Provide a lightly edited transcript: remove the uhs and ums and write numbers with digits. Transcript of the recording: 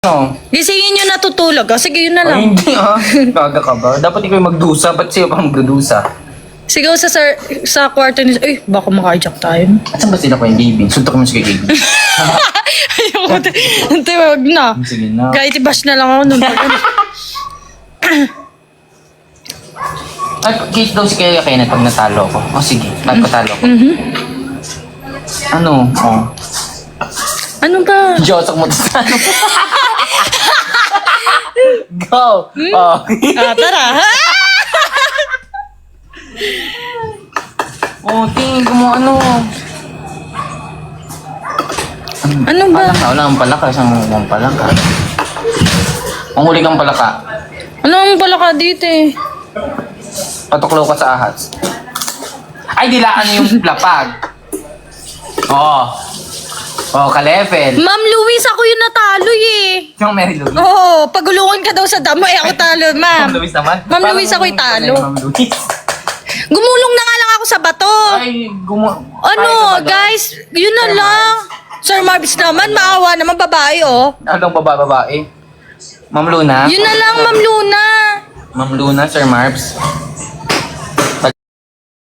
Ano? Gisingin nyo natutulog. O, sige, yun na Ay, lang. hindi Gaga ka ba? Dapat ikaw yung magdusa. Ba't siya pa magdudusa? Sigaw sa kwarto ni... Ay, baka maka-hijack tayo. Asan ba sila ko yung David? Suntok mo si David. Ayoko. Antay, wag na. Sige na. Kahit i-bash na lang ako nun. Ay, kiss daw si Kaya Kenneth pag natalo ko. O sige, pag patalo ko. Ano? Oh. Ano ba? Josok mo sa ano? Go! Oh. Tara. Oh, tingin ko mo ano. Ano ba? Palaka, wala kang palaka. Isang palaka. Ang huli kang palaka. Ano ang pala ka dito eh? Patuklaw ka sa ahas. Ay, dilaan yung lapag. Oo. Oh, ka-level. Ma'am Luis, ako yung natalo eh. Yung Mary Louise. Oo, pagulungan ka daw sa damo eh ako talo, ma'am. Ma'am Louise naman. Ma'am Louise, ako'y talo. Ma'am Louise. Gumulong na nga lang ako sa bato. Ay, Ano, guys, yun na lang. Sir Marvis naman, maawa naman babae oh. Anong babae? Ma'am Luna? Yun na lang, Ma'am Luna. Ma'am Luna, Sir Marbs.